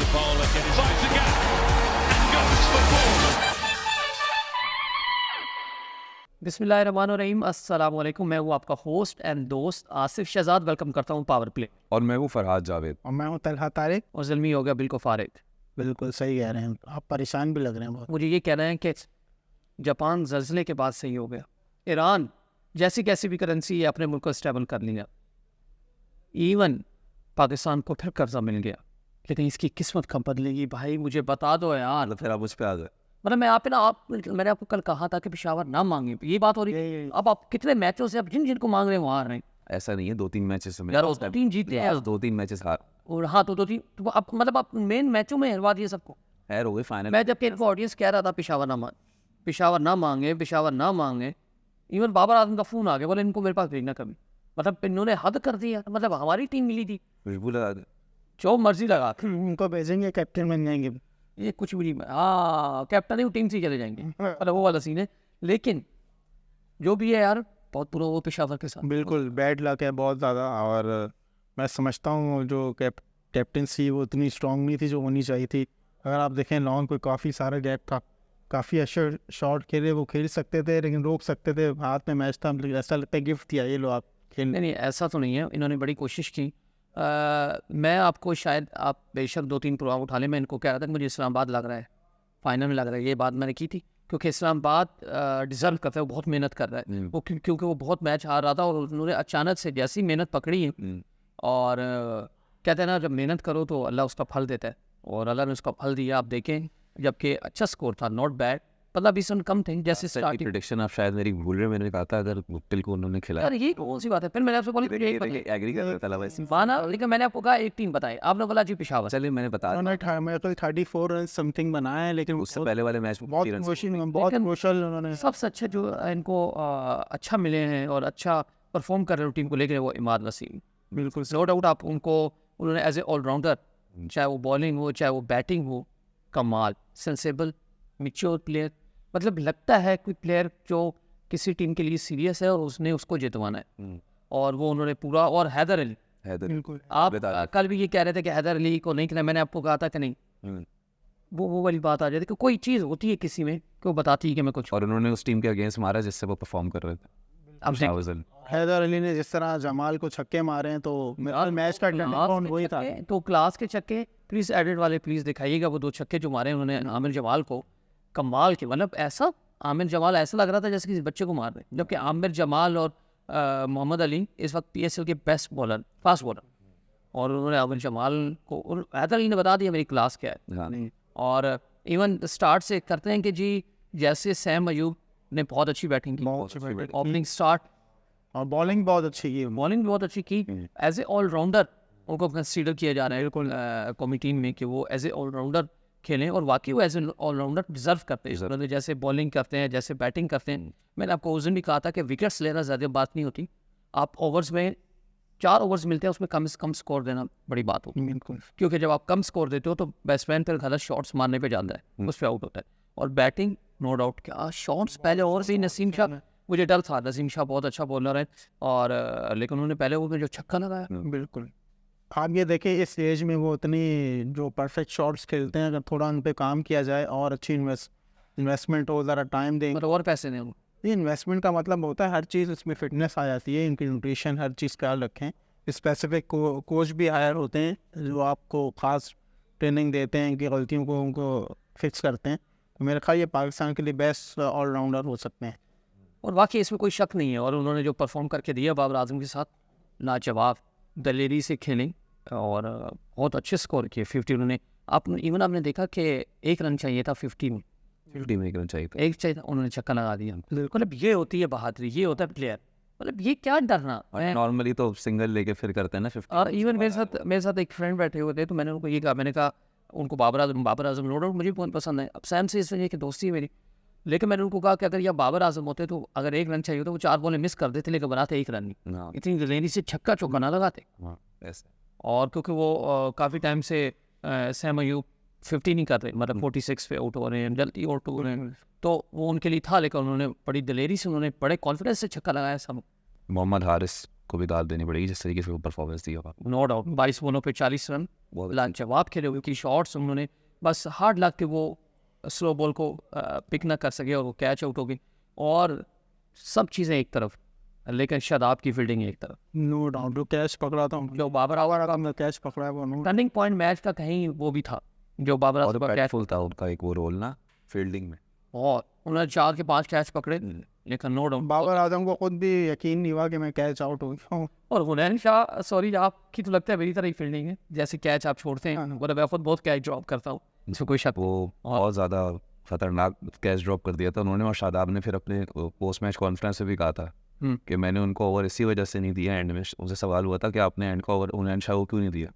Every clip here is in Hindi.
the bowler, finds the gap and goes for four. बिस्मिल्लाहिर्रहमानिर्रहीम, अस्सलाम वालेकुम। मैं हूँ आपका होस्ट एंड दोस्त आसिफ शहजाद। वेलकम करता हूँ पावर प्ले। और मैं हूँ फरहाद जावेद। और मैं हूँ तलहा तारिक। और ज़ल्मी हो गया बिल्कुल फारिग। बिल्कुल सही कह रहे हैं, आप परेशान भी लग रहे हैं बहुत। मुझे ये कहना है कि जापान ज़लज़ले के बाद सही हो गया। ईरान जैसी कैसी भी करेंसी है अपने मुल्क को स्टेबल कर लिया। इवन पाकिस्तान को फिर कर्जा मिल गया, लेकिन इसकी किस्मत कब बदलेगी भाई? मुझे बता दो यार। फिर आप उस पर आ जाए। मतलब मैंने आपको कल कहा था कि पेशावर ना मांगे, ये बात हो रही है। अब आप कितने मैचों से अब जिनको मांग रहे हैं वहाँ आ रहे हैं। ऐसा नहीं है, 2-3 मैचेस में यार 2-3 जीते हैं, 2-3 मैचेस हार और हाँ तो 2-3 तो अब मतलब आप मेन मैचों में हरवा दिए सबको। खैर हो गए फाइनल। मैं जब इनको ऑडियंस कह रहा था पेशावर ना मांगे, इवन बाबर आजम का फोन आ गया, बोले इनको मेरे पास भेजना कभी। मतलब इन्होंने हद कर दिया। मतलब हमारी टीम मिली थी, खुशबू लगा दे। जो मर्जी लगा उनको भेजेंगे, कैप्टन बन जाएंगे। ये कुछ भी नहीं। हाँ कैप्टन ही टीम से ही चले जाएंगे, मतलब वो वाला सीन है। लेकिन जो भी है यार, बहुत बुरा वो पेशावर के साथ। बिल्कुल बैड लक है बहुत ज़्यादा। और मैं समझता हूँ जो कैप्टनसी वो उतनी स्ट्रांग नहीं थी जो होनी चाहिए थी। अगर आप देखें लॉन्ग कोई काफ़ी सारा गैप था, काफ़ी अच्छा शॉट खेले, वो खेल सकते थे लेकिन रोक सकते थे। हाथ में मैच था, मतलब ऐसा लगता है गिफ्ट दिया ये लो आप खेलने। नहीं ऐसा तो नहीं है, इन्होंने बड़ी कोशिश की। मैं आपको शायद आप बेशक 2-3 प्रोग्राम उठा लें, मैं इनको कह रहा था कि मुझे इस्लामाबाद लग रहा है, फाइनल में लग रहा है। ये बात मैंने की थी क्योंकि इस्लामाबाद डिज़र्व करता है, वो बहुत मेहनत कर रहा है। वो क्योंकि वो बहुत मैच हार रहा था और उन्होंने अचानक से जैसी मेहनत पकड़ी है। और कहते हैं ना, जब मेहनत करो तो अल्लाह उसका फल देता है, और अल्लाह ने उसका फल दिया। आप देखें, जबकि अच्छा स्कोर था, नॉट बैड, 15-20 रन कम थे जैसे स्टार्टिंग। प्रेडिक्शन आप शायद मेरी भूल रहे हैं। मैंने कहा था अगर मुक्तिल को उन्होंने खिलाया। यार ये कौन सी बात है? फिर मैंने आपसे बोली एग्री कर रहा था वैसे माना, लेकिन मैंने आपको कहा एक टीम बताई, आपने बोला जी पेशावर। चलिए मैंने बता उन्होंने मेरे को 34 रन समथिंग बनाए हैं, लेकिन उससे पहले वाले मैच में बहुत 30 रन बहुत क्रूशल उन्होंने। सबसे अच्छे जो इनको अच्छा मिले हैं और अच्छा परफॉर्म कर रहे हो टीम को लेकर, वो इमाद वसीम। बिल्कुल नो डाउट आप उनको, उन्होंने एज ए ऑलराउंडर, चाहे वो बॉलिंग हो चाहे वो बैटिंग हो, कमाल, सेंसेबल, मैच्योर प्लेयर। मतलब लगता है कोई प्लेयर जो किसी टीम के लिए सीरियस है और उसने उसको जितवाना है, और वो उन्होंने पूरा। और हैदर अली, बिल्कुल आप कल भी ये कह रहे थे कि हैदर अली को नहीं खिलाया, मैंने आपको कहा था कि नहीं। वो वाली बात आ जाती है कि कोई चीज़ होती है किसी में कि वो बताती है कि मैं कुछ। और उन्होंने उस टीम के अगेंस्ट मारा जिससे वो परफॉर्म कर रहे थे। अब हैदर अली ने जिस तरह जमाल को छक्के मारे हैं, तो मैच का टर्निंग पॉइंट वही था। तो क्लास के छक्के प्लीज एडिट वाले प्लीज दिखाइएगा, वो 2 छक्के जो मारे उन्होंने आमिर जमाल को, कमाल के। मतलब ऐसा आमिर जमाल ऐसा लग रहा था जैसे किसी बच्चे को मार रहे, जबकि आमिर जमाल और मोहम्मद अली इस वक्त PSL के बेस्ट बॉलर, फास्ट बॉलर, और उन्होंने आमिर जमाल को, और हैदर अली ने बता दिया मेरी क्लास क्या है। और इवन स्टार्ट से करते हैं कि जी जैसे सैम अयूब ने बहुत अच्छी बैटिंग की, ओपनिंग स्टार्ट, और बॉलिंग बहुत अच्छी की। बॉलिंग बहुत अच्छी की। एज ए ऑलराउंडर उनको कंसीडर किया जा रहा है कौमी टीम में कि वो एज ए ऑलराउंडर खेलें, और वाकई वो एज ए ऑलराउंडर डिजर्व करते हैं। उन्होंने जैसे बॉलिंग करते हैं, जैसे बैटिंग करते हैं। मैंने आपको उस दिन भी कहा था कि विकेट्स लेना ज़्यादा बात नहीं होती, आप ओवर्स में 4 ओवर्स मिलते हैं, उसमें कम से कम स्कोर देना बड़ी बात होती है। बिल्कुल, क्योंकि जब आप कम स्कोर देते हो तो बैट्समैन फिर गलत शॉट्स मारने पे जाता है, उस पर आउट होता है। और बैटिंग नो डाउट, क्या शॉट्स पहले ओवर से ही नसीम शाह, मुझे डर था, नसीम शाह बहुत अच्छा बॉलर है, और लेकिन उन्होंने पहले ओवर में जो छक्का लगाया, बिल्कुल। आप ये देखें इस एज में वो इतनी जो परफेक्ट शॉट्स खेलते हैं, अगर थोड़ा उन पे काम किया जाए और अच्छी इन्वेस्टमेंट हो, ज़रा टाइम दें। मतलब और पैसे नहीं। ये इन्वेस्टमेंट का मतलब होता है हर चीज़, इसमें फिटनेस आ जाती है, इनकी न्यूट्रिशन, हर चीज़ ख्याल रखें। स्पेसिफिक कोच भी हायर होते हैं जो आपको ख़ास ट्रेनिंग देते हैं कि गलतियों को उनको फिक्स करते हैं। तो मेरे ख्याल ये पाकिस्तान के लिए बेस्ट ऑलराउंडर हो सकते हैं, और वाकई इसमें कोई शक नहीं है। और उन्होंने जो परफॉर्म करके दिया बाबर आजम के साथ, लाजवाब, दलेरी से खेलें और बहुत अच्छे स्कोर किए। 50 उन्होंने, आपने देखा कि 1 रन चाहिए था 50 में, 50 में 1 रन चाहिए था, 1 चाहिए था, उन्होंने छक्का लगा दिया। मतलब ये होती है बहादुरी, ये होता है प्लेयर। मतलब ये क्या डरना। नॉर्मली तो सिंगल लेके फिर करते हैं ना 50। और इवन मेरे साथ एक फ्रेंड बैठे हुए थे, तो मैंने उनको ये कहा, मैंने कहा उनको बाबर आजम नो डाउट मुझे बहुत पसंद है, अब सैम से इस वजह की दोस्ती है मेरी, लेकिन मैंने उनको कहा कि अगर यह बाबर आजम होते तो अगर 1 रन चाहिए तो वो 4 बॉलें मिस कर देते, लेकिन बनाते 1 रन नहीं। इतनी दलेरी से छक्का चौका ना लगाते। और क्योंकि वो काफ़ी टाइम से सैम अयूब 50 नहीं कर रहे, मतलब 46 पे आउट हो रहे हैं, जल्दी आउट हो रहे हैं, तो वो उनके लिए था। लेकिन उन्होंने बड़ी दलेरी से, उन्होंने बड़े कॉन्फिडेंस से छक्का लगाया सब। मोहम्मद हारिस को भी दाद देनी पड़ेगी जिस तरीके से वो परफॉर्मेंस दिया। नो डाउट 22 बॉलों पे 40 रन, बहुत लाजवाब खेले, उनकी शॉट्स उन्होंने बस हार्ड लग के वो स्लो बॉल को पिक ना कर सके और वो कैच आउट हो गई। और सब चीज़ें एक तरफ, लेकिन शादाब की फील्डिंग एक तरफ। नो डाउट जो कैच पकड़ा था, जो बाबर आजम का कैच पकड़ा है वो नो टर्निंग पॉइंट मैच का कहीं वो भी था, जो बाबर और आजम का कैच, इम्पैक्टफुल था उनका एक वो रोल ना फील्डिंग में। और उन्होंने 4 के 5 कैच पकड़े, लेकिन नो डाउट बाबर आजम को खुद भी यकीन नहीं हुआ कि मैं कैच आउट हो गया हूँ। और हुनैन शाह, सॉरी आपकी तो लगता है मेरी तरह ही फील्डिंग है, जैसे कैच आप छोड़ते हैं, मतलब मैं खुद बहुत कैच ड्रॉप करता हूँ, इसमें कोई शक। वो बहुत ज़्यादा खतरनाक कैच ड्रॉप कर दिया था उन्होंने। और शादाब ने फिर अपने पोस्ट मैच कॉन्फ्रेंस में भी कहा था कि मैंने उनको ओवर इसी वजह से नहीं दिया एंड में। उनसे सवाल हुआ था कि आपने एंड का ओवर हुनैन शाह को क्यों नहीं दिया।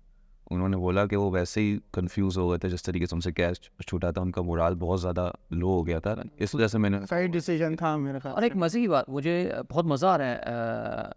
उन्होंने बोला कि वो वैसे ही कंफ्यूज हो गए थे, जिस तरीके से उनसे कैच छूटा था, उनका मोराल बहुत ज़्यादा लो हो गया था, इस वजह से मैंने सही डिसीजन था मेरे ख्याल और एक मज़े की बात, मुझे बहुत मज़ा आ रहा है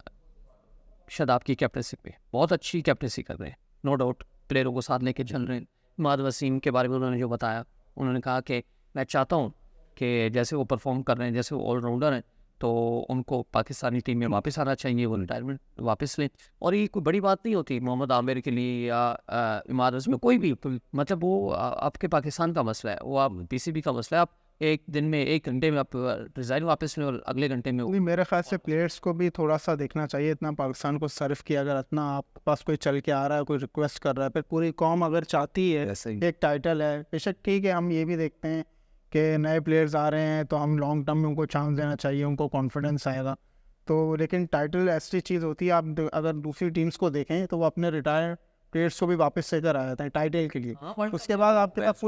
शादाब की कैप्टनसी पे, बहुत अच्छी कैप्टनसी कर रहे हैं, नो डाउट प्लेयरों को साथ लेके चल रहे हैं। इमाद वसीम के बारे में उन्होंने जो बताया, उन्होंने कहा कि मैं चाहता हूँ कि जैसे वो परफॉर्म कर रहे हैं, जैसे वो ऑलराउंडर हैं, तो उनको पाकिस्तानी टीम में वापस आना चाहिए, वो रिटायरमेंट वापस लें। और ये कोई बड़ी बात नहीं होती मोहम्मद आमिर के लिए या इमाद वसीम, कोई भी, मतलब वो आपके पाकिस्तान का मसला है, वो आप पीसीबी का मसला है। आप एक दिन में 1 घंटे में आप रिज़ाइन वापस लें और अगले घंटे में नहीं, मेरे ख्याल से प्लेयर्स को भी थोड़ा सा देखना चाहिए। इतना पाकिस्तान को सर्व किया, अगर इतना आपके पास कोई चल के आ रहा है, कोई रिक्वेस्ट कर रहा है, फिर पूरी कौम अगर चाहती है ऐसे ही एक टाइटल है, बेशक ठीक है, हम ये भी देखते हैं कि नए प्लेयर्स आ रहे हैं तो हम लॉन्ग टर्म में उनको चांस देना चाहिए, उनको कॉन्फिडेंस आएगा तो। लेकिन टाइटल ऐसी चीज़ होती है, आप अगर दूसरी टीम्स को देखें तो वो अपने रिटायर प्लेयर्स को भी वापस लेकर आ जाते हैं टाइटल के लिए। उसके बाद आपके पास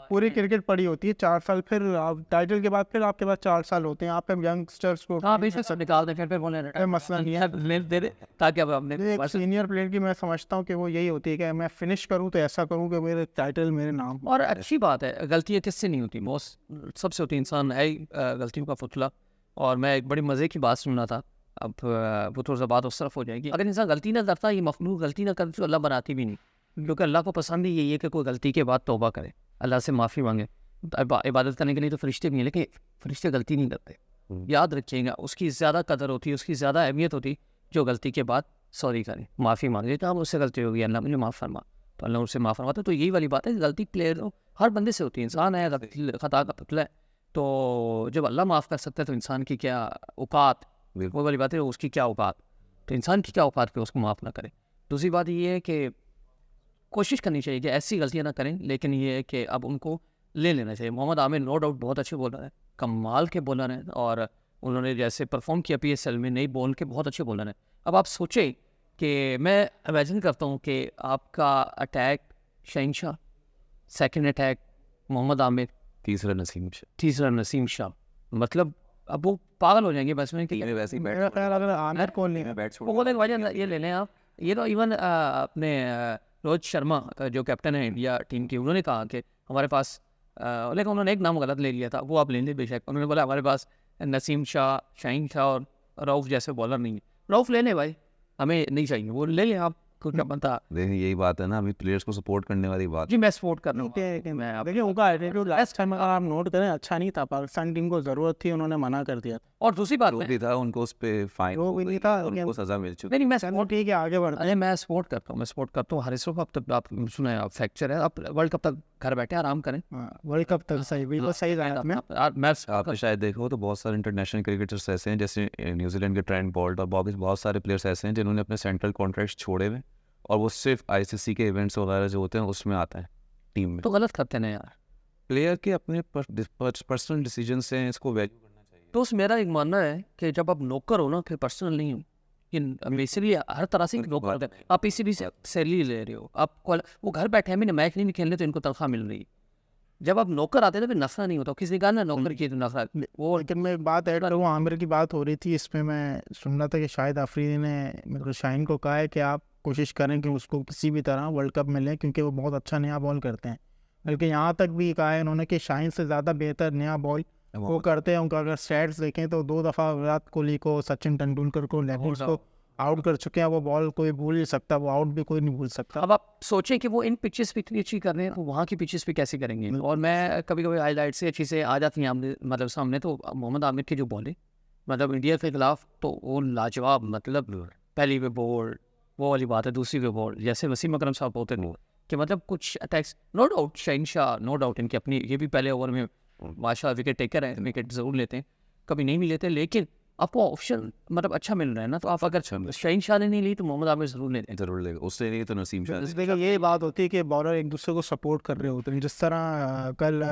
पूरी क्रिकेट पड़ी होती है 4 साल, फिर आप टाइटल के बाद फिर आपके पास 4 साल होते हैं, आप यंगस्टर्स को हाँ बेशक सब निकाल दें, फिर बोले कोई मसला नहीं है। दे दे, ताकि अब हमने एक सीनियर प्लेयर की मैं समझता हूँ कि वो यही होती है कि मैं फिनिश करूँ तो ऐसा करूँ कि मेरे टाइटल मेरे नाम हो। और अच्छी बात है, गलतियाँ किससे नहीं होती, मोस्ट सबसे होती, इंसान है ही गलतियों का पुतला। और मैं एक बड़ी मज़े की बात सुनना था, अब वो थोड़ा सा बात उस तरफ हो जाएगी। अगर इंसान गलती ना करता, ये मखलूक गलती ना करती तो अल्लाह बनाती भी नहीं, क्योंकि अल्लाह को पसंद ही यही है कि कोई गलती के बाद तौबा करे, अल्लाह से माफ़ी मांगे। इबादत करने के लिए तो फरिश्ते भी हैं, लेकिन फरिश्ते गलती नहीं करते, याद रखिएगा। उसकी ज़्यादा कदर होती है, उसकी ज़्यादा अहमियत होती जो गलती के बाद सॉरी करें, माफ़ी मांगे, तो हम उससे गलती होगी, अल्लाह मुझे माफ़ फरमा, तो अल्लाह उससे माफ़ फरमाता। तो यही वाली बात है, गलती प्लेयर हर बंदे से होती है, इंसान है, गलती खता का पुतला है, तो जब अल्लाह माफ़ कर सकता है तो इंसान की क्या औकात, वो वाली बात है, उसकी क्या औकात, तो इंसान की क्या औकात पे उसको माफ़ ना करें। दूसरी बात ये है कि कोशिश करनी चाहिए कि ऐसी गलतियाँ ना करें, लेकिन ये है कि अब उनको ले लेना चाहिए। मोहम्मद आमिर नो डाउट बहुत अच्छे बॉलर हैं, कमाल के बॉलर हैं, और उन्होंने जैसे परफॉर्म किया PSL में, नई बॉल के बहुत अच्छे बॉलर हैं। अब आप सोचें कि मैं इमेजिन करता हूँ कि आपका अटैक शहनशाह, सेकंड अटैक मोहम्मद आमिर, तीसरा नसीम शाह, तीसरा नसीम शाह, मतलब अब वो पागल हो जाएंगे बस में कि ये वैसे ही मेरा ख्याल अगर आमिर को नहीं बैट छोड़ वो बोले वजह ये ले लें आप। ये तो इवन अपने रोहित शर्मा जो कैप्टन है इंडिया टीम की, उन्होंने कहा कि हमारे पास लेकिन उन्होंने एक नाम गलत ले लिया था, वो आप ले लें बेशक। उन्होंने बोला हमारे पास नसीम शाह, शाहीन शाह और रऊफ़ जैसे बॉलर नहीं है। रऊफ़ ले लें भाई, हमें नहीं चाहिए, वो ले लें आप, कुछ क्या बनता। देखिए यही बात है ना, अभी प्लेयर्स को सपोर्ट करने वाली बात। जी मैं सपोर्ट कर रहा हूँ, मैं आप देखिए उनका एटीट्यूड लास्ट टाइम अगर आप नोट करें अच्छा नहीं था, पाकिस्तान टीम को ज़रूरत थी, उन्होंने मना कर दिया था। और दूसरी बात जो में भी था उनको उस पे फाइन जो भी नहीं था, उनको सजा मिल चुकी। नहीं मैं चलो ठीक है, आगे बढ़ते अरे मैं सपोर्ट करता हूँ, मैं सपोर्ट करता हूँ हारिस। अब तक आप सुना है, आप फ्रैक्चर है, आप वर्ल्ड कप तक घर बैठे आराम करें। हैं। वर्ल्ड कप तक सही, बिल्कुल सही रहा में। मैं आपने शायद देखो तो बहुत सारे इंटरनेशनल क्रिकेटर्स ऐसे हैं, जैसे न्यूजीलैंड के ट्रेंट बोल्ट और बहुत सारे प्लेयर्स ऐसे हैं जिन्होंने अपने सेंट्रल कॉन्ट्रैक्ट छोड़े हुए, और वो सिर्फ ICC के इवेंट्स वगैरह जो होते हैं उसमें आता है टीम में। तो गलत करते हैं ना यार। प्लेयर के अपने पर्सनल डिसीजन से इसको वैल्यू करना चाहिए। तो उस मेरा एक मानना है कि जब आप नौकर हो ना, फिर पर्सनल नहीं हो, ये बेसिकली हर तरह से नौकर होते हैं। आप PCB से सैलरी ले रहे हो, आप वो घर बैठे हैं, मैंने मैच नहीं खेलने तो इनको तनख्वाह मिल रही है। जब आप नौकर आते हैं तो फिर नफरा नहीं होता, किसी ने कहा ना नौकर की तो नफरा वो। लेकिन मैं एक बात ऐड करूँ, आमिर की बात हो रही थी, इसमें मैं सुन रहा था कि शायद अफरीदी ने मतलब शाहीन को कहा है कि आप कोशिश करें कि उसको किसी भी तरह वर्ल्ड कप में लें, क्योंकि वो बहुत अच्छा नया बॉल करते हैं। बल्कि यहाँ तक भी कहा है उन्होंने कि शाहीन से ज़्यादा बेहतर नया बॉल वो करते हैं। उनका अगर स्टैट्स देखें तो 2 दफ़ा विराट कोहली को, सचिन तेंदुलकर को, लेजेंड्स को आउट कर चुके हैं। वो बॉल कोई भूल नहीं सकता, वो आउट भी कोई नहीं भूल सकता। अब आप सोचें कि वो इन पिचेस पे इतनी अच्छी कर रहे हैं, तो वहाँ की पिचेस पे कैसे करेंगे। और मैं कभी कभी हाईलाइट से अच्छी से आ जाती हैं मतलब सामने, तो मोहम्मद आमिर की जो बॉल है मतलब इंडिया के खिलाफ, तो वो लाजवाब, मतलब पहली पे बोल्ड, वो वाली बात है दूसरी के बॉल जैसे वसीम अकरम साहब होते थे कि मतलब कुछ अटैक्स नो डाउट शहनशाह नो डाउट इनकी अपनी ये भी पहले ओवर में माशा विकेट टेकर है विकेट ज़रूर लेते हैं कभी नहीं भी लेते लेकिन आपको ऑप्शन मतलब अच्छा मिल रहा है ना तो आप अगर शहनशाह ने नहीं ली तो मोहम्मद आमिर ज़रूर लेते हैं जरूर लेगा उससे नहीं तो नसीम शाह देखिए ये बात होती है कि बॉलर एक दूसरे को सपोर्ट कर रहे होते हैं जिस तरह कल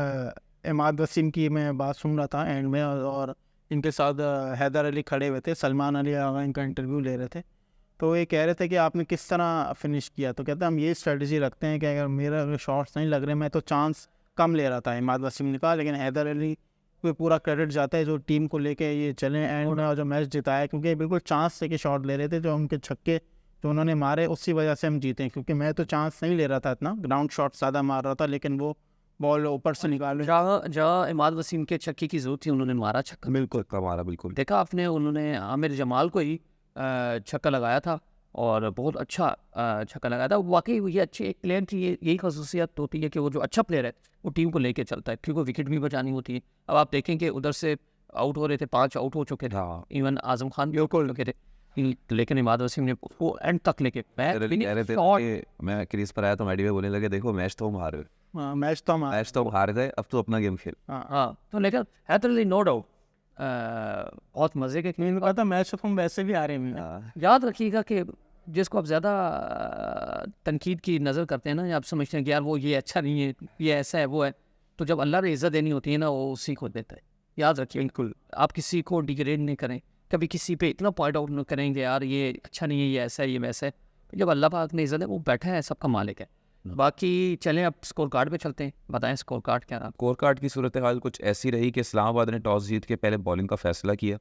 इमाद वसीम की मैं बात सुन रहा था एंड में और इनके साथ हैदर अली खड़े हुए थे सलमान अली आगा इनका इंटरव्यू ले रहे थे तो ये कह रहे थे कि आपने किस तरह फिनिश किया तो कहते हैं हम ये स्ट्रेटजी रखते हैं कि अगर मेरा अगर शॉट्स नहीं लग रहे मैं तो चांस कम ले रहा था इमाद वसीम ने कहा लेकिन हैदर अली को पूरा क्रेडिट जाता है जो टीम को लेके ये चले एंड में जो मैच जिताया क्योंकि बिल्कुल चांस से के शॉट ले रहे थे जो उनके छक्के जो उन्होंने मारे उसी वजह से हम जीते क्योंकि मैं तो चांस नहीं ले रहा था इतना ग्राउंड शॉट ज़्यादा मार रहा था लेकिन वो बॉल ऊपर से निकाल जहाँ इमाद वसीम के छक्के की जरूरत थी उन्होंने मारा छक्का बिल्कुल कमारा बिल्कुल देखा आपने उन्होंने आमिर जमाल को ही छक्का लगाया था और बहुत अच्छा छक्का लगाया था वाकई ये अच्छे एक प्लेयर की यही खसूसियत होती है कि वो जो अच्छा प्लेयर है वो टीम को लेके चलता है क्योंकि विकेट भी बचानी होती है अब आप देखें कि उधर से आउट हो रहे थे 5 आउट हो चुके थे इवन आजम खान भी आउट हो चुके थे लेकिन इमाद वसीम ने उसको एंड तक लेके मैं क्रीज पर आया तो मैडी में बोलने लगे देखो मैच तो हम हार गए मैच तो हम हार गए अब तो अपना गेम खेल हाँ तो लेकिन हैदर अली नो डाउट बहुत मज़े के मैंने कहा था मैच तो हम वैसे भी आ रहे हैं याद रखिएगा कि जिसको आप ज़्यादा तनकीद की नज़र करते हैं ना या आप समझते हैं कि यार वो ये अच्छा नहीं है ये ऐसा है वो है तो जब अल्लाह ने इज़्ज़त देनी होती है ना वो उसी को देता है याद रखिए बिल्कुल आप किसी को डिग्रेड नहीं करें कभी किसी पे इतना पॉइंट आउट नहीं करेंगे यार ये अच्छा नहीं है ये ऐसा है ये वैसा है जब अल्लाह पाक ने इज़्ज़त है वो बैठा है सबका मालिक है बाकी चलें अब स्कोर कार्ड पे चलते हैं बताएं स्कोर कार्ड क्या रहा स्कोर कार्ड की सूरत हाल कुछ ऐसी रही कि इस्लामाबाद ने टॉस जीत के पहले बॉलिंग का फैसला किया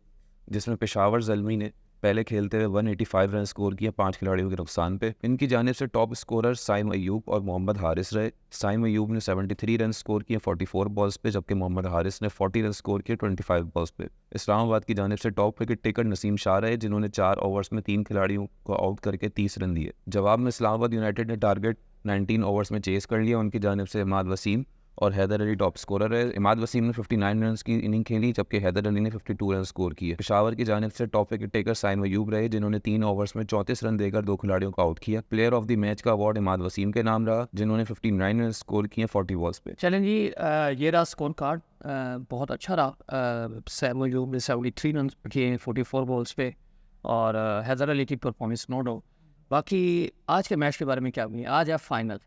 जिसमें पेशावर ज़ल्मी ने पहले खेलते हुए 185 रन स्कोर किया 5 खिलाड़ियों के नुकसान पे इनकी जानिब से टॉप स्कोरर साइम अयूब और मोहम्मद हारिस रहे साइम अयूब ने 73 रन स्कोर किए 44 बॉल्स पे जबकि मोहम्मद हारिस ने 40 रन स्कोर किए 25 बॉल्स पे इस्लामाबाद की जानिब से top wicket taker Naseem Shah रहे जिन्होंने 4 ओवर्स में 3 खिलाड़ियों को आउट करके 30 रन दिए जवाब में इस्लामाबाद यूनाइटेड ने टारगेट 19 ओवर्स में चेस कर लिया उनकी जानिब से इमाद वसीम और हैदर अली टॉप स्कोरर है इमाद वसीम ने 59 रन की इनिंग खेली जबकि हैदर अली ने 52 रन स्कोर किए पेशावर की जानिब से top wicket taker Saim Ayub रहे जिन्होंने 3 ओवर्स में 34 रन देकर 2 खिलाड़ियों को आउट किया प्लेयर ऑफ द मैच का अवार्ड इमाद वसीम के नाम रहा जिन्होंने 59 रन स्कोर किए 40 बॉल्स पे चलें जी ये रहा स्कोर कार्ड बहुत अच्छा रहा साइम अयूब ने 73 रन किए 44 बॉल्स पे और हैदर अली की परफॉर्मेंस नो डाउट बाकी आज के मैच के बारे में क्या हुई आज है फाइनल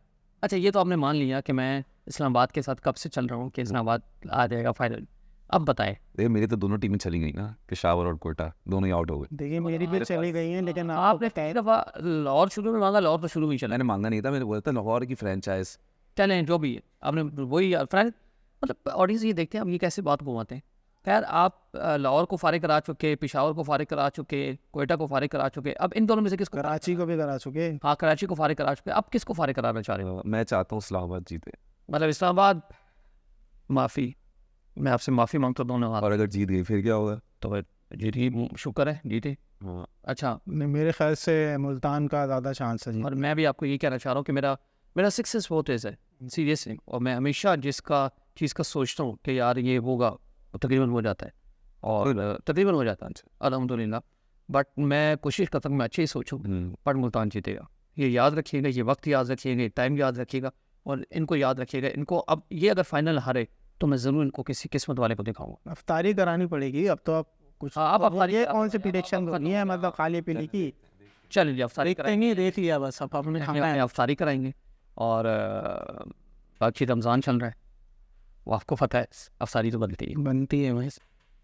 अच्छा ये तो आपने मान लिया कि मैं इस्लामाबाद के साथ कब से चल रहा हूँ कि इस्लामाबाद आ जाएगा फाइनल अब बताएं देखिए मेरी तो दोनों टीमें चली गई ना पेशावर और कोयटा दोनों ही आउट हो गए देखिए मेरी भी चली गई हैं लेकिन आपने कई दफ़ा लाहौर शुरू में मांगा लाहौर तो शुरू में चला मैंने मांगा नहीं था मैंने बोला था लाहौर की फ्रेंचाइज चलें जो भी है आपने वही फ्रेंड मतलब ऑडियंस ये देखते हैं अब ये कैसे बात घुमाते हैं खैर आप लाहौर को फारिग करा चुके पेशावर को फारिग करा चुके कोयटा को फारिग करा चुके अब इन दोनों में से किसको कराची को भी करा चुके हाँ कराची को फारिग करा चुके अब किसको फारिग कराना चाह रहे हो मैं चाहता हूँ इस्लामाबाद जीते मतलब इस्लामाबाद माफ़ी मैं आपसे माफ़ी मांगता दोनों हाथ और अगर जीत गई फिर क्या होगा तो फिर जीती शुक्र है जीते हाँ अच्छा मेरे ख्याल से मुल्तान का ज़्यादा चांस है जी और मैं भी आपको ये कहना चाह रहा हूँ कि मेरा सक्सेस बहुत तेज़ है सीरियसली और मैं हमेशा जिसका चीज़ का सोचता हूँ कि यार ये होगा वो तकरीबन हो जाता है और तकरीबन हो जाता है अल्हम्दुलिल्लाह बट मैं कोशिश करता हूँ मैं अच्छे ही सोचूँ पर मुल्तान जीतेगा ये याद रखिएगा ये वक्त याद रखिएगा ये टाइम याद रखिएगा और इनको याद रखिएगा इनको अब ये अगर फाइनल हारे तो मैं ज़रूर इनको किसी किस्मत वाले को दिखाऊंगा अफ्तारी करानी पड़ेगी अब तो आप कुछ आप अफ्तारी ये कौन सी प्रिडिक्शन नहीं है मतलब खाली पीने की चलिए अफ्तारी कराएंगे देख लिया बस अब आपने अफ्तारी कराएंगे और बाकी रमज़ान चल रहा है वो आपको पता है अफ्तारी तो बनती है वहीं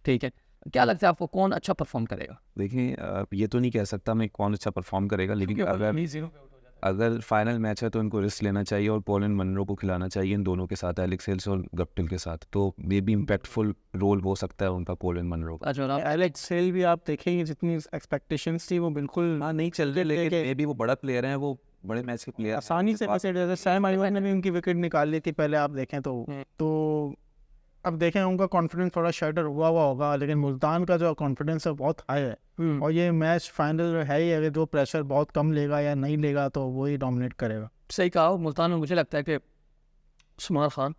ठीक है क्या लगता है आपको कौन अच्छा परफॉर्म करेगा देखिए ये तो नहीं कह सकता मैं कौन अच्छा परफॉर्म करेगा लेकिन अगर फाइनल मैच है तो इनको रिस्क लेना चाहिए और पोलिन मनरो को खिलाना चाहिए इन दोनों के साथ एलेक्स हेल्स और गप्टिल के साथ तो मे भी इम्पैक्टफुल रोल हो सकता है उनका पोलिन मनरो का एलेक्स हेल भी आप देखेंगे जितनी एक्सपेक्टेशंस थी वो बिल्कुल नहीं चल रहे लेकिन मे भी वो बड़ा प्लेयर है वो बड़े मैच के प्लेयर आसानी से जैसे सैम अयूब ने भी उनकी विकेट निकाल ली थी पहले आप देखें तो अब देखें उनका कॉन्फिडेंस थोड़ा शटर हुआ होगा लेकिन मुल्तान का जो कॉन्फिडेंस है बहुत हाई है और ये मैच फाइनल है ही अगर जो प्रेशर बहुत कम लेगा या नहीं लेगा तो वही डोमिनेट करेगा सही कहा मुल्तान में मुझे लगता है कि उस्मान खान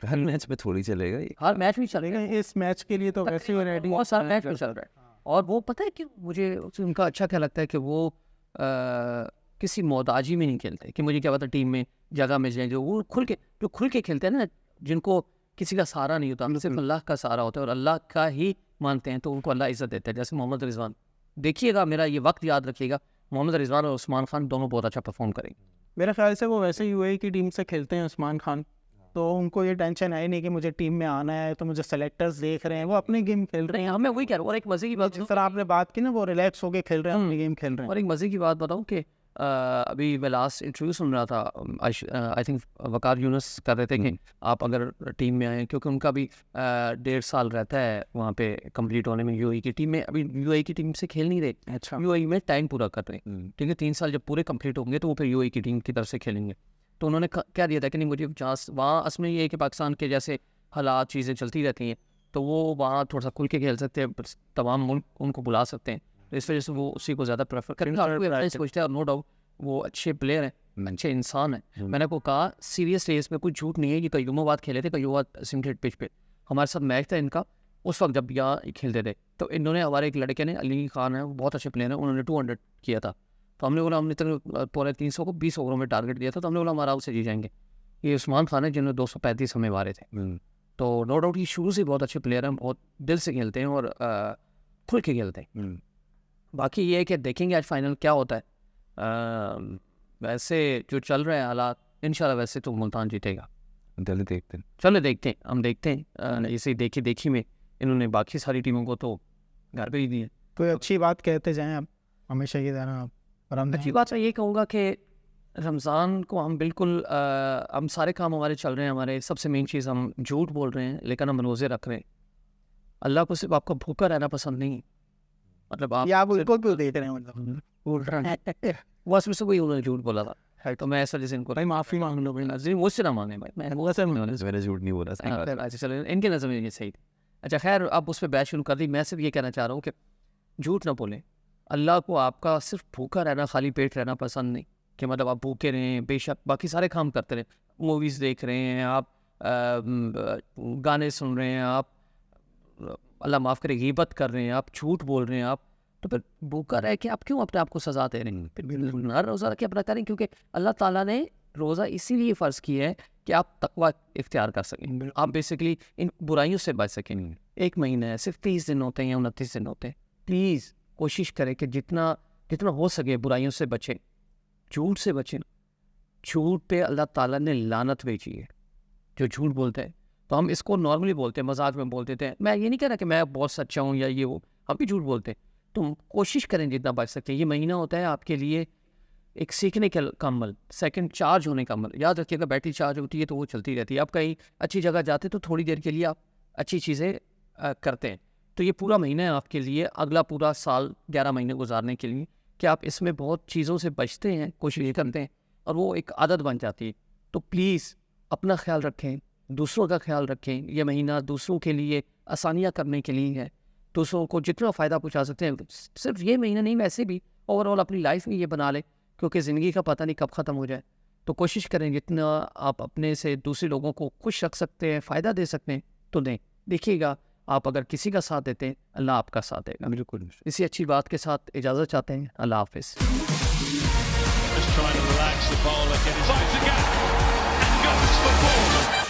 हर मैच में थोड़ी चलेगा हर मैच में चलेगा इस मैच के लिए तो वैसे ही रेडी बहुत सारा मैच में चल रहा है और वो पता है कि मुझे उनका अच्छा क्या लगता है कि वो किसी मोहताजी में नहीं खेलते कि मुझे क्या पता टीम में जगह मिल जाए। जो खुल के खेलते हैं ना, जिनको किसी का सहारा नहीं होता, सिर्फ अल्लाह का सहारा होता है और अल्लाह का ही मानते हैं, तो उनको अल्लाह इज़्ज़त देता है। जैसे मोहम्मद रिजवान, देखिएगा मेरा ये वक्त याद रखिएगा, मोहम्मद रिजवान और उस्मान खान दोनों बहुत अच्छा परफॉर्म करेंगे। मेरे ख्याल से वो वैसे यूएई की टीम से खेलते हैं उस्मान खान, तो उनको ये टेंशन है नहीं कि मुझे टीम में आना है तो मुझे सेलेक्टर्स देख रहे हैं, वो अपनी गेम खेल रहे हैं। हाँ, मैं वही कह रहा हूँ। और एक मज़े की बात, जिस तरह आपने बात की ना, वो रिलैक्स होके खेल रहे हैं, अपनी गेम खेल रहे हैं। और एक मज़े की बात बताऊँ कि अभी मैं लास्ट इंटरव्यू सुन रहा था, आई थिंक वकार यूनुस कर रहे थे कि आप अगर टीम में आए, क्योंकि उनका भी 1.5 साल रहता है वहाँ पे कंप्लीट होने में यूएई की टीम में। अभी यूएई की टीम से खेल नहीं रहे, अच्छा, यूएई में टाइम पूरा कर रहे हैं, ठीक है। 3 साल जब पूरे कंप्लीट होंगे तो वो फिर यूएई की टीम की तरफ से खेलेंगे। तो उन्होंने क्या दिया था कि नहीं, मुझे चांस वहाँ असल में ये है कि पाकिस्तान के जैसे हालात चीज़ें चलती रहती हैं, तो वो वहाँ थोड़ा सा खुल के खेल सकते हैं, तमाम मुल्क उनको बुला सकते हैं, तो इस वजह से वो उसी को ज़्यादा प्रेफर करेंगे। सोचते हैं, और नो डाउट वो अच्छे प्लेयर हैं, अच्छे इंसान हैं। मैंने को कहा सीरियसली, इसमें कोई झूठ नहीं है। ये कईयों बाद खेले थे, कईयों बाद सिंगलेट पिच पे हमारे साथ मैच था इनका, उस वक्त जब यहाँ खेलते थे, तो इन्होंने हमारे एक लड़के ने, अली खान है, वो बहुत अच्छे प्लेयर हैं, उन्होंने 200 किया था। तो हमने बोला, हमने तक पूरे 300 को 20 ओवरों में टारगेट दिया था, तो हमने बोला हमारा उसे जी जाएंगे। ये उस्मान खान है जिन्होंने 235 हमें मारे थे। तो नो डाउट ये शुरू से बहुत अच्छे प्लेयर हैं, बहुत दिल से खेलते हैं और खुल के खेलते हैं। बाकी ये है कि देखेंगे आज फाइनल क्या होता है। वैसे जो चल रहे हैं हालात, इंशाल्लाह वैसे तो मुल्तान जीतेगा। चले देखते हैं, चलो देखते हैं, हम देखते हैं। इसे देखी में इन्होंने बाकी सारी टीमों को तो घर पे ही दिए। कोई अच्छी बात कहते जाएं आप, हमेशा ये देना आप। और हम अच्छी बात मैं ये कहूँगा कि रमज़ान को हम बिल्कुल हम सारे काम हमारे चल रहे हैं, हमारे सबसे मेन चीज़ हम झूठ बोल रहे हैं, लेकिन हम रोज़े रख रहे हैं। अल्लाह को सिर्फ आपका भूखा रहना पसंद नहीं है, मतलब आप या आप उनको क्यों देख रहे हैं, मतलब बस में से वही उन्होंने झूठ बोला था, तो मैं ऐसा जैसे इनको भाई माफ़ी मांग लो भाई, जी मुझसे ना मांगे भाई, मैं वो सर मैंने झूठ नहीं बोला, सही बात है। अच्छा चलो, इनके नज़र में ये सही थी। अच्छा खैर, अब उस पर बैच शुरू कर दी। मैं सिर्फ ये कहना चाह रहा हूँ कि झूठ ना बोलें। अल्लाह को आपका सिर्फ भूखा रहना, खाली पेट रहना पसंद नहीं, कि मतलब आप भूखे रहें, बेशक बाकी सारे काम करते रहें, मूवीज़ देख रहे हैं आप, गाने सुन रहे हैं आप, अल्लाह माफ़ करे गीबत कर रहे हैं आप, झूठ बोल रहे हैं आप, तो फिर भूखा रह के आप क्यों अपने आप को सजा दे रहे हैं? फिर हर रोज़ा रख के अपना करें, क्योंकि अल्लाह ताला ने रोज़ा इसीलिए फ़र्ज़ किया है कि आप तकवा इख्तियार कर सकें, आप बेसिकली इन बुराइयों से बच सकें। 1 महीना है, सिर्फ 30 दिन होते हैं या 29 दिन होते हैं। प्लीज़ कोशिश करें कि जितना हो सके बुराइयों से बचें, झूठ से बचें। झूठ पे अल्लाह ताला ने लानत भेजी है, जो झूठ बोलते हैं। तो हम इसको नॉर्मली बोलते हैं, मजाक में बोल देते हैं। मैं ये नहीं कह रहा कि मैं बहुत सच्चा हूँ या ये वो, हम भी झूठ बोलते हैं। तो कोशिश करें जितना बच सकते हैं। ये महीना होता है आपके लिए एक सीखने का अमल, सेकंड चार्ज होने का अमल। याद रखिएगा, बैटरी चार्ज होती है तो वो चलती रहती है। आप कहीं अच्छी जगह जाते तो थोड़ी देर के लिए आप अच्छी चीज़ें करते हैं। तो ये पूरा महीना है आपके लिए, अगला पूरा साल 11 महीने गुजारने के लिए, कि आप इसमें बहुत चीज़ों से बचते हैं, कोशिश करते हैं, और वो एक आदत बन जाती है। तो प्लीज़ अपना ख्याल रखें, दूसरों का ख्याल रखें। ये महीना दूसरों के लिए आसानियाँ करने के लिए है, दूसरों को जितना फ़ायदा पहुँचा सकते हैं। सिर्फ ये महीना नहीं, वैसे भी ओवरऑल अपनी लाइफ में ये बना लें, क्योंकि ज़िंदगी का पता नहीं कब ख़त्म हो जाए। तो कोशिश करें जितना आप अपने से दूसरे लोगों को खुश रख सकते हैं, फ़ायदा दे सकते हैं, तो दें। देखिएगा, आप अगर किसी का साथ देते हैं, अल्लाह आपका साथ देगा। बिल्कुल। इसी अच्छी बात के साथ इजाज़त चाहते हैं। अल्लाह हाफ़िज़। Just trying to relax the bowler, get his finds the gap and goes for 4.